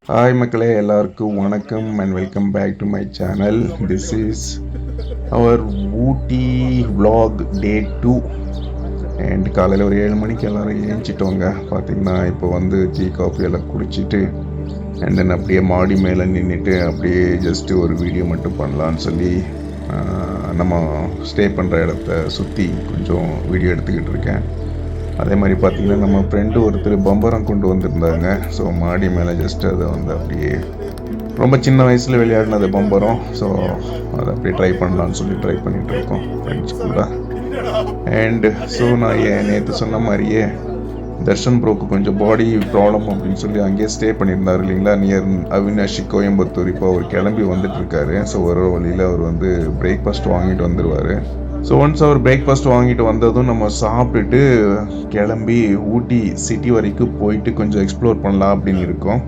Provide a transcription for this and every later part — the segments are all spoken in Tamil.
ஹாய் மக்களே, எல்லாருக்கும் வணக்கம் and welcome back to my channel. This is our Ooty vlog day 2. And காலையில் ஒரு 7 மணிக்கு எல்லோரும் ஏஞ்சிட்டோங்க. பார்த்திங்கன்னா இப்போ வந்து டீ காஃபி எல்லாம் குடிச்சிட்டு அண்ட் தென் அப்படியே மாடி மேலே நின்றுட்டு அப்படியே ஜஸ்ட்டு ஒரு வீடியோ மட்டும் பண்ணலான்னு சொல்லி நம்ம ஸ்டே பண்ணுற இடத்த சுற்றி கொஞ்சம் வீடியோ எடுத்துக்கிட்டு இருக்கேன். அதே மாதிரி பார்த்திங்கன்னா நம்ம ஃப்ரெண்டு ஒருத்தர் பம்பரம் கொண்டு வந்திருந்தாங்க. ஸோ மாடி மேலே ஜஸ்ட் அதை வந்து அப்படியே ரொம்ப சின்ன வயசில் விளையாடினது பம்பரம். ஸோ அதை அப்படியே ட்ரை பண்ணலான்னு சொல்லி ட்ரை பண்ணிகிட்டு இருக்கோம் ஃப்ரெண்ட்ஸ் கூட. அண்டு ஸோ நான் நேற்று சொன்ன மாதிரியே தர்ஷன் ப்ரோக்கு கொஞ்சம் பாடி ப்ராப்ளம் அப்படின்னு சொல்லி அங்கேயே ஸ்டே பண்ணியிருந்தார் இல்லைங்களா, நியர் அவினாஷி கோயம்புத்தூர். இப்போ அவர் கிளம்பி வந்துட்டுருக்காரு. ஸோ ஒரு வழியில் அவர் வந்து பிரேக்ஃபாஸ்ட் வாங்கிட்டு வந்துடுவார். ஸோ ஒன்ஸ் அவர் பிரேக்ஃபாஸ்ட் வாங்கிட்டு வந்ததும் நம்ம சாப்பிட்டுட்டு கிளம்பி ஊட்டி சிட்டி வரைக்கும் போயிட்டு கொஞ்சம் எக்ஸ்ப்ளோர் பண்ணலாம் அப்படின்னு இருக்கோம்.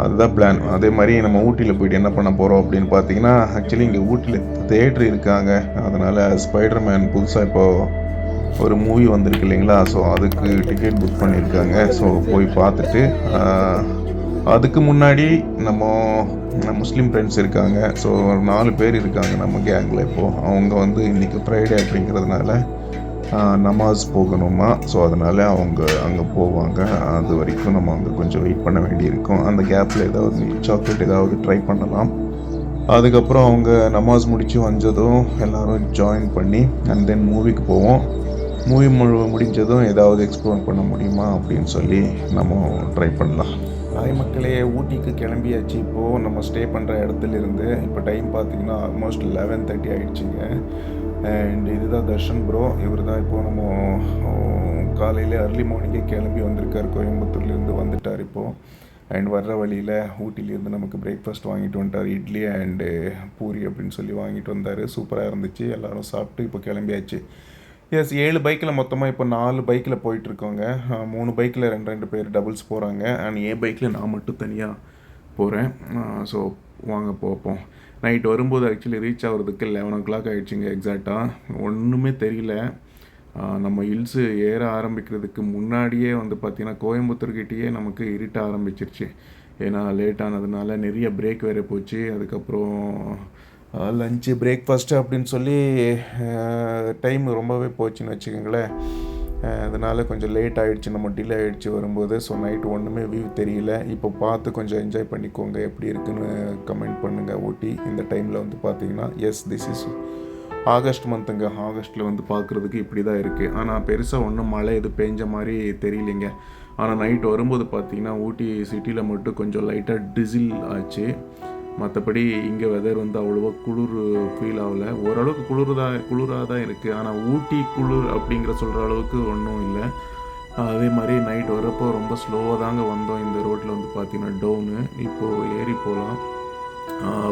அதுதான் பிளான். அதே மாதிரி நம்ம ஊட்டியில் போயிட்டு என்ன பண்ண போகிறோம் அப்படின்னு பார்த்தீங்கன்னா, ஆக்சுவலி இங்கே ஊட்டியில் தேட்டர் இருக்காங்க. அதனால் ஸ்பைடர் மேன் புதுசாக இப்போது ஒரு மூவி வந்திருக்கு இல்லைங்களா, ஸோ அதுக்கு டிக்கெட் புக் பண்ணியிருக்காங்க. ஸோ போய் பார்த்துட்டு அதுக்கு முன்னாடி நம்ம முஸ்லீம் ஃப்ரெண்ட்ஸ் இருக்காங்க. ஸோ ஒரு 4 பேர் இருக்காங்க நம்ம கேங்கில். இப்போது அவங்க வந்து இன்றைக்கி ஃப்ரைடே அப்படிங்கிறதுனால நமாஸ் போகணுமா. ஸோ அதனால் அவங்க அங்கே போவாங்க. அது வரைக்கும் நம்ம அங்கே கொஞ்சம் வெயிட் பண்ண வேண்டியிருக்கும். அந்த கேப்பில் ஏதாவது மில்க் சாக்லேட் ஏதாவது ட்ரை பண்ணலாம். அதுக்கப்புறம் அவங்க நமாஸ் முடித்து வந்ததும் எல்லோரும் ஜாயின் பண்ணி அண்ட் தென் மூவிக்கு போவோம். மூவி முடிஞ்சதும் ஏதாவது எக்ஸ்ப்ளோர் பண்ண முடியுமா அப்படின்னு சொல்லி நம்ம ட்ரை பண்ணலாம். ஹாய் மக்களே, ஊட்டிக்கு கிளம்பியாச்சு. இப்போது நம்ம ஸ்டே பண்ணுற இடத்துலேருந்து இப்போ டைம் பார்த்திங்கன்னா ஆல்மோஸ்ட் 11:30 ஆகிடுச்சிங்க. அண்ட் இதுதான் தர்ஷன் ப்ரோ. இவர் தான் இப்போது நம்ம காலையில் அர்லி மார்னிங்கே கிளம்பி வந்திருக்கார். கோயம்புத்தூர்லேருந்து வந்துட்டார் இப்போது. அண்ட் வர்ற வழியில் ஊட்டிலேருந்து நமக்கு பிரேக்ஃபாஸ்ட் வாங்கிட்டு வந்துட்டார். இட்லி அண்டு பூரி அப்படின்னு சொல்லி வாங்கிட்டு வந்தார். சூப்பராக இருந்துச்சு. எல்லோரும் சாப்பிட்டு இப்போ கிளம்பியாச்சு. எஸ், 7 பைக்கில் மொத்தமாக இப்போ 4 பைக்கில் போயிட்டுருக்கோங்க. 3 பைக்கில் 2 பேர் டபுள்ஸ் போகிறாங்க. அண்ட் பைக்கில் நான் மட்டும் தனியாக போகிறேன். ஸோ வாங்க போப்போம். நைட் வரும்போது ஆக்சுவலி ரீச் ஆகிறதுக்கு 11 o'clock ஆகிடுச்சிங்க எக்ஸாக்டாக. ஒன்றுமே தெரியல. நம்ம ஹில்ஸு ஏற ஆரம்பிக்கிறதுக்கு முன்னாடியே வந்து பார்த்திங்கன்னா கோயம்புத்தூர்கிட்டயே நமக்கு இருட்ட ஆரம்பிச்சிருச்சு. ஏன்னா லேட் ஆனதுனால நிறைய பிரேக் வேறு போச்சு. அதுக்கப்புறம் லஞ்சு பிரேக்ஃபாஸ்ட்டு அப்படின்னு சொல்லி டைம் ரொம்பவே போச்சுன்னு வச்சுக்கோங்களேன். அதனால் கொஞ்சம் லேட் ஆகிடுச்சு, நம்ம டிலே ஆகிடுச்சு வரும்போது. ஸோ நைட்டு ஒன்றுமே வியூ தெரியல. இப்போ பார்த்து கொஞ்சம் என்ஜாய் பண்ணிக்கோங்க. எப்படி இருக்குன்னு கமெண்ட் பண்ணுங்கள். ஊட்டி இந்த டைமில் வந்து பார்த்தீங்கன்னா திஸ் இஸ் ஆகஸ்ட் மந்த்துங்க. ஆகஸ்ட்டில் வந்து பார்க்குறதுக்கு இப்படி தான் இருக்குது. ஆனால் பெருசாக ஒன்றும் மழை எது பெஞ்ச மாதிரி தெரியலைங்க. ஆனால் நைட் வரும்போது பார்த்திங்கன்னா ஊட்டி சிட்டியில் மட்டும் கொஞ்சம் லைட்டாக டிசில் ஆச்சு. மற்றபடி இங்கே வெதர் வந்து அவ்வளோவா குளிர் ஃபீல் ஆகலை. ஓரளவுக்கு குளிராக தான் இருக்குது. ஆனால் ஊட்டி குளிர் அப்படிங்கிற சொல்கிற அளவுக்கு ஒன்றும் இல்லை. அதே மாதிரி நைட் வரப்போ ரொம்ப ஸ்லோவாக தாங்க வந்தோம். இந்த ரோட்டில் வந்து பார்த்திங்கன்னா டவுனு. இப்போது ஏறி போகலாம்.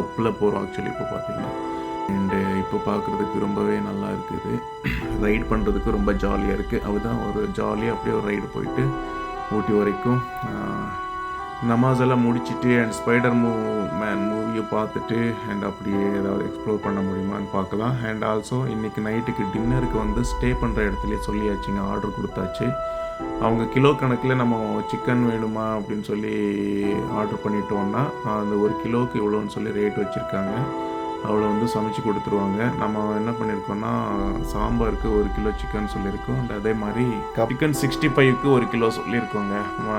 அப்பில் போகிறோம் ஆக்சுவலி இப்போ பார்த்திங்கன்னா. அண்டு இப்போ பார்க்குறதுக்கு ரொம்பவே நல்லா இருக்குது. ரைட் பண்ணுறதுக்கு ரொம்ப ஜாலியாக இருக்குது. அதுதான் ஒரு ஜாலியாக அப்படியே ஒரு ரைடு போயிட்டு ஊட்டி வரைக்கும் நமாஸ் எல்லாம் முடிச்சுட்டு அண்ட் ஸ்பைடர் மேன் மூவியை பார்த்துட்டு அண்ட் அப்படியே ஏதாவது எக்ஸ்ப்ளோர் பண்ண முடியுமான்னு பார்க்கலாம். அண்ட் ஆல்சோ இன்றைக்கி நைட்டுக்கு டின்னருக்கு வந்து ஸ்டே பண்ணுற இடத்துலையே சொல்லியாச்சுங்க, ஆர்டர் கொடுத்தாச்சு. அவங்க கிலோ கணக்கில் நம்ம சிக்கன் வேணுமா அப்படின்னு சொல்லி ஆர்டர் பண்ணிட்டோன்னா அந்த 1 கிலோவுக்கு இவ்வளோன்னு சொல்லி ரேட் வச்சுருக்காங்க. அவ்வளோ வந்து சமைச்சு கொடுத்துருவாங்க. நம்ம என்ன பண்ணியிருக்கோன்னா சாம்பாருக்கு 1 கிலோ சிக்கன் சொல்லியிருக்கோம். அண்ட் அதே மாதிரி சிக்கன் 65க்கு 1 கிலோ சொல்லியிருக்கோங்க.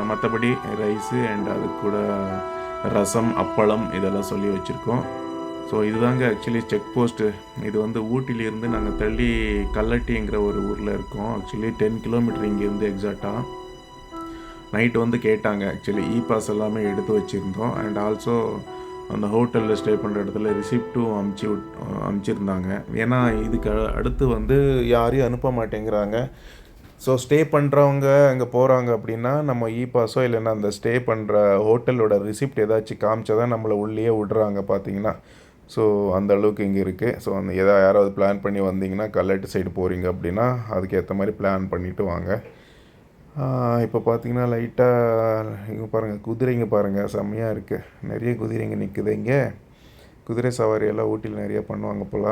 மற்றபடி ரைஸு அண்ட் அது கூட ரசம், அப்பளம் இதெல்லாம் சொல்லி வச்சுருக்கோம். ஸோ இதுதாங்க ஆக்சுவலி செக் போஸ்ட்டு. இது வந்து ஊட்டியிலேருந்து நாங்கள் தள்ளி கல்லட்டிங்கிற ஒரு ஊரில் இருக்கோம். ஆக்சுவலி 10 கிலோமீட்டர் இங்கேருந்து எக்ஸாக்டாக. நைட்டு வந்து கேட்டாங்க. ஆக்சுவலி பாஸ் எல்லாமே எடுத்து வச்சுருந்தோம். அண்ட் ஆல்சோ அந்த ஹோட்டலில் ஸ்டே பண்ணுற இடத்துல ரிசிப்ட்டும் அனுப்பிச்சிருந்தாங்க. ஏன்னா இதுக்கு அடுத்து வந்து யாரையும் அனுப்ப மாட்டேங்கிறாங்க. ஸோ ஸ்டே பண்ணுறவங்க அங்கே போகிறாங்க அப்படின்னா நம்ம பாஸோ இல்லைன்னா அந்த ஸ்டே பண்ணுற ஹோட்டலோட ரிசிப்ட் ஏதாச்சும் காமிச்சா தான் நம்மளை உள்ளே விடுறாங்க பார்த்தீங்கன்னா. ஸோ அந்த அளவுக்கு இங்கே இருக்குது. ஸோ அந்த யாராவது பிளான் பண்ணி வந்தீங்கன்னா கல்லட்டு சைடு போகிறீங்க அப்படின்னா அதுக்கேற்ற மாதிரி பிளான் பண்ணிவிட்டு வாங்க. இப்போ பார்த்தீங்கன்னா லைட்டாக இங்கே பாருங்கள், குதிரைங்க பாருங்கள், செம்மையாக இருக்குது. நிறைய குதிரைங்க நிற்குது இங்கே. குதிரை சவாரியெல்லாம் ஊட்டியில் நிறையா பண்ணுவாங்க போல்.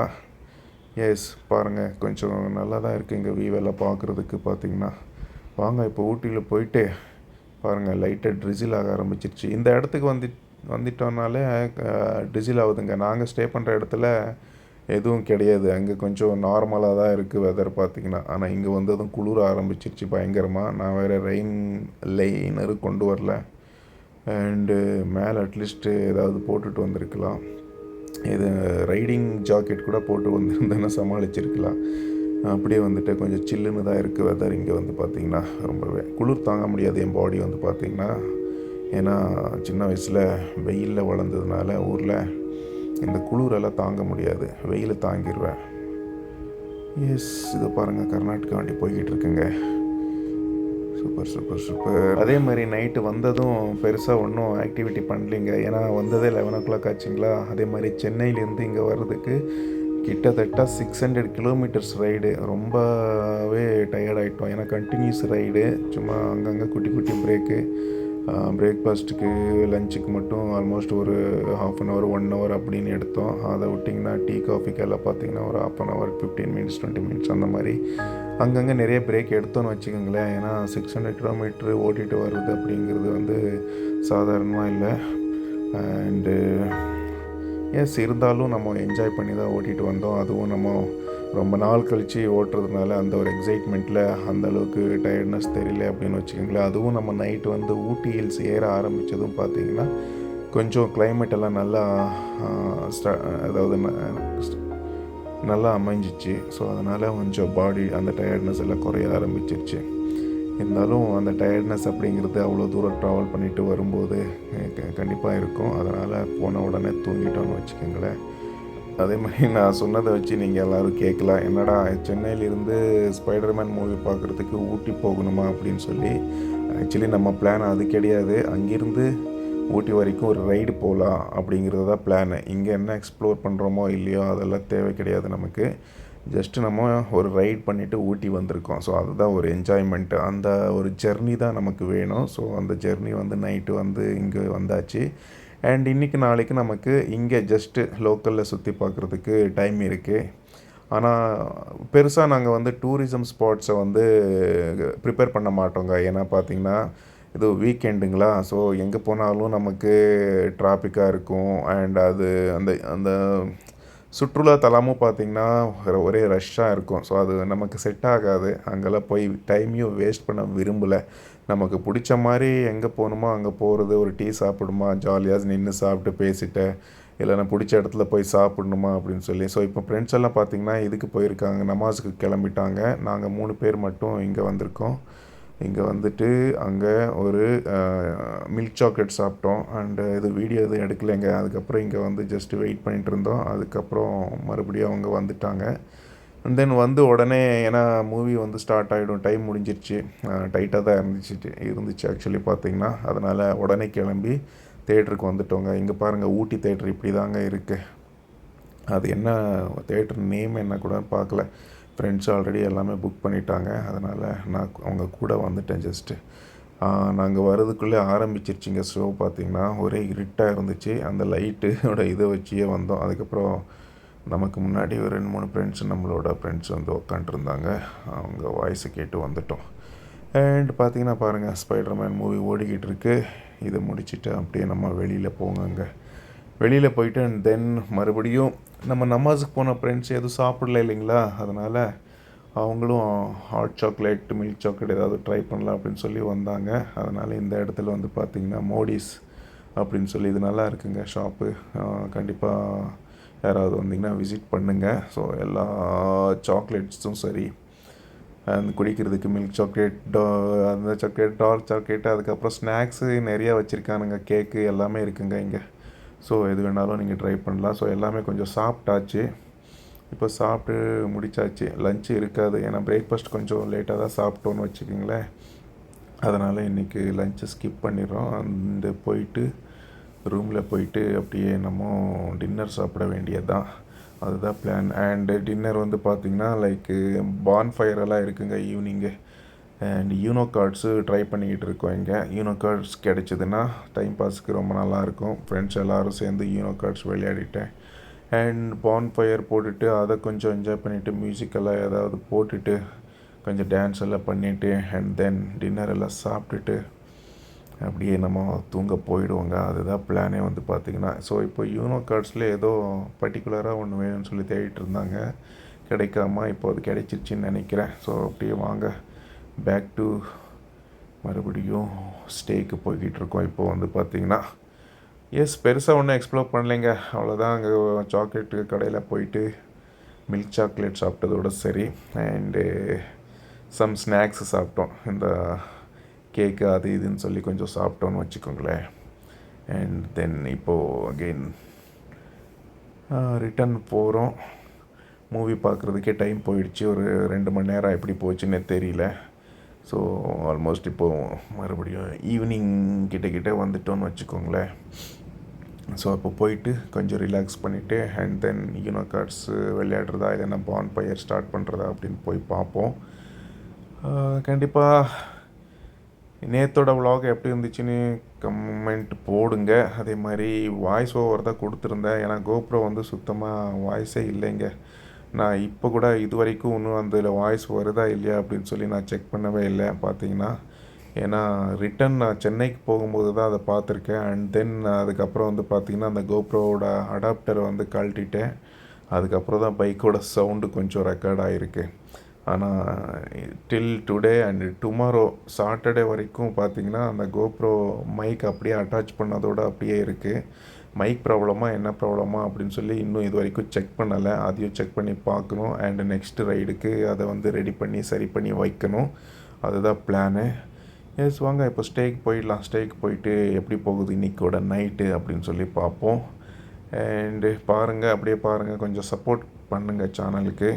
எஸ், பாருங்கள், கொஞ்சம் நல்லா தான் இருக்குது இங்கே வியூவெல்லாம் பார்க்குறதுக்கு. பார்த்திங்கன்னா வாங்க இப்போ ஊட்டியில் போயிட்டு பாருங்கள் லைட்டாக ட்ரிசில் ஆக ஆரம்பிச்சிருச்சு. இந்த இடத்துக்கு வந்துட்டோம்னாலே ட்ரிசில் ஆகுதுங்க. நாங்கள் ஸ்டே பண்ணுற இடத்துல எதுவும் கிடையாது. அங்கே கொஞ்சம் நார்மலாக தான் இருக்குது வெதர் பார்த்திங்கன்னா. ஆனால் இங்கே வந்ததும் குளிர ஆரம்பிச்சிருச்சு பயங்கரமாக. நான் வேறு ரெயின் லைனரு கொண்டு வரல. அண்டு மேலே அட்லீஸ்ட்டு ஏதாவது போட்டுட்டு வந்திருக்கலாம். இது ரைடிங் ஜாக்கெட் கூட போட்டு வந்திருந்தேன்னா சமாளிச்சிருக்கலாம். அப்படியே வந்துட்டு கொஞ்சம் சில்லுன்னு தான் இருக்குது வெதர். இங்கே வந்து பார்த்திங்கன்னா ரொம்பவே குளிர் தாங்க முடியாது என் பாடி வந்து பார்த்திங்கன்னா. ஏன்னா சின்ன வயசில் வெயிலில் வளர்ந்ததுனால ஊரில் இந்த குளிரெல்லாம் தாங்க முடியாது, வெயில் தாங்கிடுவேன். எஸ், இது பாருங்கள் கர்நாடகா வண்டி போய்கிட்டு இருக்குங்க. Super super super. அதே மாதிரி நைட்டு வந்ததும் பெருசாக ஒன்றும் ஆக்டிவிட்டி பண்ணலிங்க. ஏன்னா வந்ததே 11 o'clock ஆச்சுங்களா. அதே மாதிரி சென்னையிலேருந்து இங்கே வர்றதுக்கு கிட்டத்தட்ட 600 கிலோமீட்டர்ஸ் ரைடு. ரொம்பவே டயர்டாகிட்டோம். ஏன்னா கண்டினியூஸ் ரைடு, சும்மா அங்கங்கே குட்டி குட்டி பிரேக்ஃபாஸ்ட்டுக்கு லஞ்சுக்கு மட்டும் ஆல்மோஸ்ட் ஒரு 1/2 hour 1 hour அப்படின்னு எடுத்தோம். அதை விட்டிங்கன்னா டீ காஃபிக்கெல்லாம் பார்த்திங்கன்னா ஒரு 1/2 hour 15 minutes 20 minutes அந்த மாதிரி அங்கங்கே நிறைய பிரேக் எடுத்தோன்னு வச்சுக்கோங்களேன். ஏன்னா 600 கிலோமீட்ரு ஓட்டிகிட்டு வர்றது அப்படிங்கிறது வந்து சாதாரணமாக இல்லை. அண்டு எஸ், இருந்தாலும் நம்ம என்ஜாய் பண்ணி தான் ஓட்டிகிட்டு வந்தோம். அதுவும் நம்ம ரொம்ப நாள் கழித்து ஓட்டுறதுனால அந்த ஒரு எக்ஸைட்மெண்ட்டில் அந்தளவுக்கு டயர்ட்னஸ் தெரியல அப்படின்னு வச்சுக்கோங்களேன். அதுவும் நம்ம நைட்டு வந்து ஊட்டி ஹில்ஸ் ஏற ஆரம்பித்ததும் பார்த்திங்கன்னா கொஞ்சம் கிளைமேட் எல்லாம் நல்லா அதாவது நல்லா அமைஞ்சிச்சு. ஸோ அதனால் கொஞ்சம் பாடி அந்த டயர்ட்னஸ் எல்லாம் குறைய ஆரம்பிச்சிருச்சு. இருந்தாலும் அந்த டயர்ட்னஸ் அப்படிங்கிறது அவ்வளோ தூரம் ட்ராவல் பண்ணிவிட்டு வரும்போது கண்டிப்பாக இருக்கும். அதனால் போன உடனே தூங்கிட்டோன்னு வச்சுக்கோங்களேன். அதே மாதிரி நான் சொன்னதை வச்சு நீங்கள் எல்லோரும் கேட்கலாம், என்னடா சென்னையிலேருந்து ஸ்பைடர்மேன் மூவி பார்க்குறதுக்கு ஊட்டி போகணுமா அப்படின்னு சொல்லி. ஆக்சுவலி நம்ம பிளான் அது கிடையாது. அங்கேருந்து ஊட்டி வரைக்கும் ஒரு ரைடு போகலாம் அப்படிங்கிறது தான் பிளானு. இங்கே என்ன எக்ஸ்ப்ளோர் பண்ணுறோமோ இல்லையோ அதெல்லாம் தேவை கிடையாது நமக்கு. ஜஸ்ட்டு நம்ம ஒரு ரைட் பண்ணிவிட்டு ஊட்டி வந்திருக்கோம். ஸோ அதுதான் ஒரு என்ஜாய்மெண்ட்டு. அந்த ஒரு ஜெர்னி தான் நமக்கு வேணும். ஸோ அந்த ஜெர்னி வந்து நைட்டு வந்து இங்கே வந்தாச்சு. அண்ட் இன்றைக்கி நாளைக்கு நமக்கு இங்கே ஜஸ்ட்டு லோக்கலில் சுற்றி பார்க்குறதுக்கு டைம் இருக்குது. ஆனால் பெருசாக நாங்கள் வந்து டூரிசம் ஸ்பாட்ஸை வந்து ப்ரிப்பேர் பண்ண மாட்டோங்க. ஏன்னா பார்த்திங்கன்னா இது வீக்கெண்டுங்களா. ஸோ எங்கே போனாலும் நமக்கு டிராஃபிக்காக இருக்கும். அண்ட் அது அந்த அந்த சுற்றுலா தலமும் பார்த்திங்கன்னா ஒரே ரஷ்ஷாக இருக்கும். ஸோ அது நமக்கு செட் ஆகாது. அங்கெல்லாம் போய் டைமையும் வேஸ்ட் பண்ண விரும்பலை. நமக்கு பிடிச்ச மாதிரி எங்கே போகணுமோ அங்கே போகிறது, ஒரு டீ சாப்பிடுமா, ஜாலியாக நின்று சாப்பிட்டு பேசிட்டு, இல்லைன்னா பிடிச்ச இடத்துல போய் சாப்பிடணுமா அப்படின்னு சொல்லி. ஸோ இப்போ ஃப்ரெண்ட்ஸ் எல்லாம் பார்த்திங்கன்னா இதுக்கு போயிருக்காங்க, நமாஸுக்கு கிளம்பிட்டாங்க. நாங்கள் 3 பேர் மட்டும் இங்கே வந்திருக்கோம். இங்கே வந்துட்டு அங்கே ஒரு மில்க் சாக்லேட் சாப்பிட்டோம். அண்டு இது வீடியோ எதுவும் எடுக்கலைங்க. அதுக்கப்புறம் இங்கே வந்து ஜஸ்ட்டு வெயிட் பண்ணிகிட்டு இருந்தோம். அதுக்கப்புறம் மறுபடியும் அவங்க வந்துட்டாங்க. அண்ட் தென் வந்து உடனே, ஏன்னா மூவி வந்து ஸ்டார்ட் ஆகிடும், டைம் முடிஞ்சிருச்சு, டைட்டாக தான் இருந்துச்சு ஆக்சுவலி பார்த்திங்கன்னா. அதனால் உடனே கிளம்பி தேட்டருக்கு வந்துட்டோங்க. இங்கே பாருங்கள் ஊட்டி தேட்டர் இப்படி தாங்க இருக்குது. அது என்ன தேட்டர் நேம் என்ன கூட பார்க்கல. ஃப்ரெண்ட்ஸ் ஆல்ரெடி எல்லாமே புக் பண்ணிட்டாங்க. அதனால் நான் அவங்க கூட வந்துட்டேன். ஜஸ்ட்டு நாங்கள் வர்றதுக்குள்ளே ஆரம்பிச்சிருச்சிங்க ஷோ. பார்த்திங்கன்னா ஒரே இருட்டாக இருந்துச்சு. அந்த லைட்டோட இதை வச்சியே வந்தோம். அதுக்கப்புறம் நமக்கு முன்னாடி ஒரு 2-3 நம்மளோட ஃப்ரெண்ட்ஸ் வந்து உட்காண்ட்ருந்தாங்க. அவங்க வாய்ஸை கேட்டு வந்துட்டோம். அண்ட் பார்த்திங்கன்னா பாருங்கள் ஸ்பைடர்மேன் மூவி ஓடிக்கிட்டு இருக்கு. இதை முடிச்சுட்டு அப்படியே நம்ம வெளியில் போங்கங்க. வெளியில் போயிட்டு அண்ட் தென் மறுபடியும் நம்ம நமாஸுக்கு போன ஃப்ரெண்ட்ஸ் எதுவும் சாப்பிடல இல்லைங்களா. அதனால் அவங்களும் ஹாட் சாக்லேட், மில்க் சாக்லேட் ஏதாவது ட்ரை பண்ணலாம் அப்படின்னு சொல்லி வந்தாங்க. அதனால் இந்த இடத்துல வந்து பார்த்திங்கன்னா மோடிஸ் அப்படின்னு சொல்லி இது நல்லா இருக்குங்க ஷாப்பு. கண்டிப்பாக யாராவது வந்திங்கன்னா விசிட் பண்ணுங்கள். ஸோ எல்லா சாக்லேட்ஸும் சரி, அந்த குடிக்கிறதுக்கு மில்க் சாக்லேட், அந்த சாக்லேட், டார்க் சாக்லேட்டு, அதுக்கப்புறம் ஸ்நாக்ஸு நிறையா வச்சுருக்கானுங்க, கேக்கு எல்லாமே இருக்குங்க இங்கே. ஸோ எது வேணாலும் நீங்கள் ட்ரை பண்ணலாம். ஸோ எல்லாமே கொஞ்சம் சாப்பிட்டாச்சு. இப்போ சாப்பிட்டு முடித்தாச்சு. லஞ்சு இருக்காது, ஏன்னா பிரேக்ஃபாஸ்ட் கொஞ்சம் லேட்டாக தான் சாப்பிட்டோன்னு வச்சுக்கிங்களேன். அதனால் இன்றைக்கி லஞ்சை ஸ்கிப் பண்ணிடுறோம். அந்த போயிட்டு ரூமில் போயிட்டு அப்படியே நம்ம டின்னர் சாப்பிட வேண்டியது தான். அதுதான் பிளான். அண்டு டின்னர் வந்து பார்த்திங்கன்னா லைக்கு பான்ஃபயரெல்லாம் இருக்குங்க ஈவினிங்கு. அண்ட் யூனோ கார்ட்ஸு ட்ரை பண்ணிக்கிட்டு இருக்கோம். இங்கே யூனோ கார்ட்ஸ் கிடச்சிதுன்னா டைம் பாஸுக்கு ரொம்ப நல்லாயிருக்கும். ஃப்ரெண்ட்ஸ் எல்லோரும் சேர்ந்து யூனோ கார்ட்ஸ் விளையாடிட்டேன். அண்ட் பான்ஃபயர் போட்டுட்டு அதை கொஞ்சம் என்ஜாய் பண்ணிவிட்டு மியூசிக்கெல்லாம் ஏதாவது போட்டுட்டு கொஞ்சம் டான்ஸ் எல்லாம் பண்ணிவிட்டு அண்ட் தென் டின்னர் எல்லாம் சாப்பிட்டுட்டு அப்படியே நம்ம தூங்க போயிடுவோங்க. அதுதான் பிளானே வந்து பார்த்திங்கன்னா. ஸோ இப்போ யூனோ கார்ட்ஸில் ஏதோ பர்டிகுலராக ஒன்று வேணும்னு சொல்லி தேடிட்டு இருந்தாங்க, கிடைக்காம இப்போ அது கிடைச்சிருச்சின்னு நினைக்கிறேன். ஸோ அப்படியே வாங்க பேக் டு மறுபடியும் ஸ்டேக்கு போய்கிட்டு இருக்கோம். இப்போ வந்து பார்த்திங்கன்னா பெருசாக ஒன்றும் எக்ஸ்ப்ளோர் பண்ணலைங்க. அவ்வளோதான். அங்கே சாக்லேட்டு கடையில் போயிட்டு மில்க் சாக்லேட் சாப்பிட்டதோட சரி. அண்டு சம் ஸ்நாக்ஸு சாப்பிட்டோம். இந்த கேக்கு அது இதுன்னு சொல்லி கொஞ்சம் சாப்பிட்டோன்னு வச்சுக்கோங்களேன். அண்ட் தென் இப்போது அகெயின் ரிட்டன் போகிறோம். மூவி பார்க்குறதுக்கே டைம் போயிடுச்சு. ஒரு 2 மணி நேரம் எப்படி போச்சுன்னே தெரியல. ஸோ ஆல்மோஸ்ட் இப்போது மறுபடியும் ஈவினிங் கிட்ட வந்துட்டோன்னு வச்சுக்கோங்களேன். ஸோ அப்போ போயிட்டு கொஞ்சம் ரிலாக்ஸ் பண்ணிவிட்டு அண்ட் தென் யூனோ கார்ட்ஸு விளையாடுறதா இல்லைன்னா பான் ஃபயர் ஸ்டார்ட் பண்ணுறதா அப்படின்னு போய் பார்ப்போம். கண்டிப்பாக நேற்றோட vlog எப்படி இருந்துச்சுன்னு கமெண்ட் போடுங்க. அதே மாதிரி வாய்ஸ் ஓவர் தான் கொடுத்துருந்தேன். ஏன்னா கோப்ரோ வந்து சுத்தமாக வாய்ஸே இல்லைங்க. நான் இப்போ கூட இது வரைக்கும் இன்னும் அதில் வாய்ஸ் வருதா இல்லையா அப்படின்னு சொல்லி நான் செக் பண்ணவே இல்லை பார்த்தீங்கன்னா. ஏன்னா ரிட்டன் நான் சென்னைக்கு போகும்போது தான் அதை பார்த்துருக்கேன். அண்ட் தென் அதுக்கப்புறம் வந்து பார்த்திங்கன்னா அந்த கோப்ரோவோட அடாப்டரை வந்து கழட்டிட்டேன். அதுக்கப்புறம் தான் பைக்கோட சவுண்டு கொஞ்சம் ரெக்கார்ட் ஆகிருக்கு. ஆனால் till today and tomorrow Saturday வரைக்கும் பார்த்திங்கன்னா அந்த கோப்ரோ மைக் அப்படியே அட்டாச் பண்ணதோடு அப்படியே இருக்குது. மைக் ப்ராப்ளமா என்ன ப்ராப்ளமா அப்படின்னு சொல்லி இன்னும் இது வரைக்கும் செக் பண்ணலை. அதையும் செக் பண்ணி பார்க்கணும். அண்டு நெக்ஸ்ட்டு ரைடுக்கு அதை வந்து ரெடி பண்ணி சரி பண்ணி வைக்கணும். அதுதான் பிளானு. வாங்க இப்போ ஸ்டேக்கு போயிடலாம். ஸ்டேக்கு போயிட்டு எப்படி போகுது இன்றைக்கோட நைட்டு அப்படின்னு சொல்லி பார்ப்போம். அண்டு பாருங்கள், அப்படியே பாருங்கள், கொஞ்சம் சப்போர்ட் பண்ணுங்கள் சேனலுக்கு.